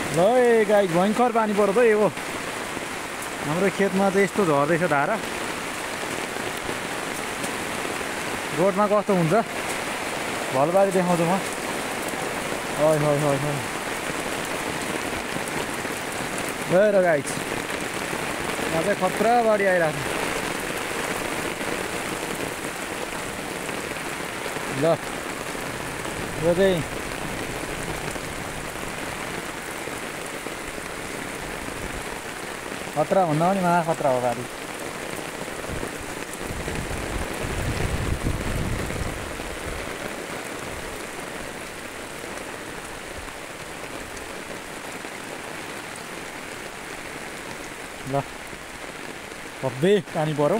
ल ए गाई भयङ्कर पानी पर्यो त यो हाम्रो खेतमा चाहिँ यस्तो झर्दैछ धारा रोडमा कस्तो हुन्छ भलबारी देखाउँछु म है है है है गएर गाई यहाँ चाहिँ खतरा बाढी आइरहेको छ ल यो चाहिँ खतरा भन्दा पनि महा खतरा हो बारी ल भव्य पानी पर्यो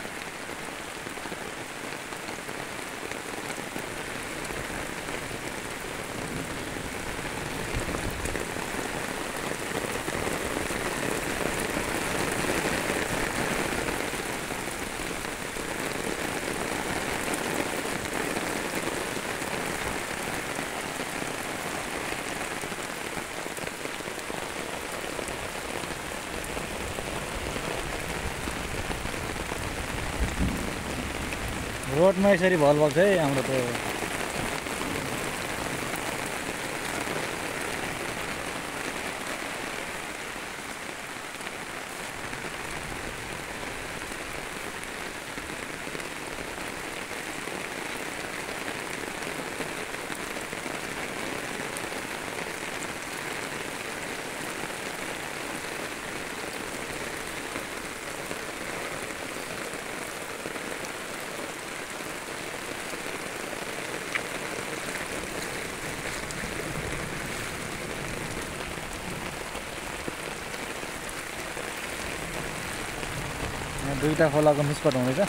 रोडमा यसरी भलभल चाहिँ हाम्रो त्यो दुईटा खोलाको मिसकट हुँदैछ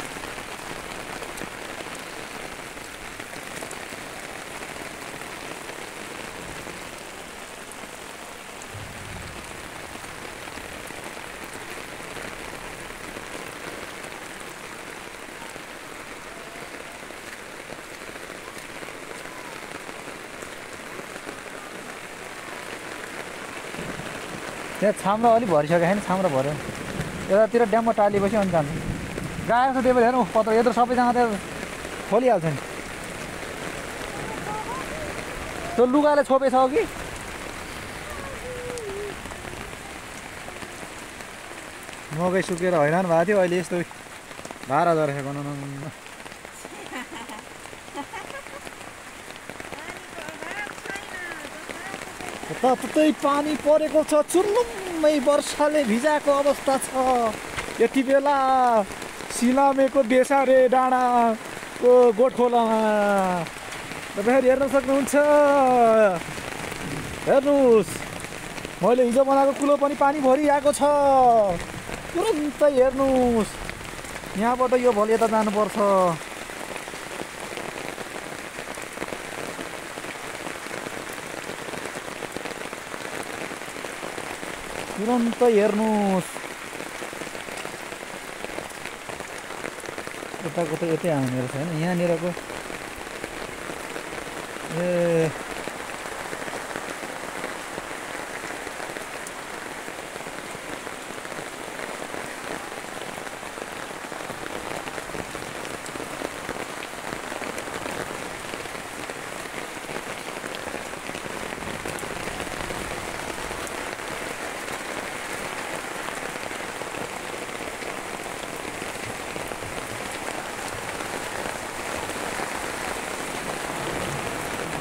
त्यहाँ छाम्रा अलिक भरिसकेको छैन छाम्रा भर्यो यतातिर ड्याममा टालिएपछि अनि जान्छ गाएको छ त्यही हेर्नु पत्र यत्रो सबैजना त्यहाँ खोलिहाल्छ नि त्यो लुगाले छोपेछ कि मकै सुकेर हैरान भएको थियो अहिले यस्तो भाडा झरेको त्यही पानी परेको छ चुर्लुम्मै वर्षाले भिजाएको अवस्था छ यति बेला सिलामेको बेसारे डाँडाको गोठखोलामा तपाईँहरू हेर्न सक्नुहुन्छ हेर्नुहोस् मैले हिजो बनाएको कुलो पनि पानी भरिआएको छ तुरुन्तै हेर्नुहोस् यहाँबाट यो भोलि यता जानुपर्छ तुरुन्तै हेर्नुहोस् यताको त यतै आउने रहेछ होइन यहाँनिरको ए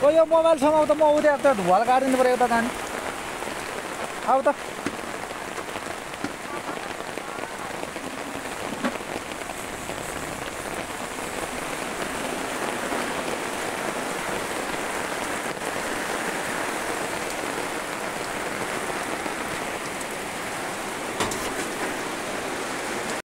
यो मोबाइल समाउ त म उता त भल काटिनु पऱ्यो उता जाने अब त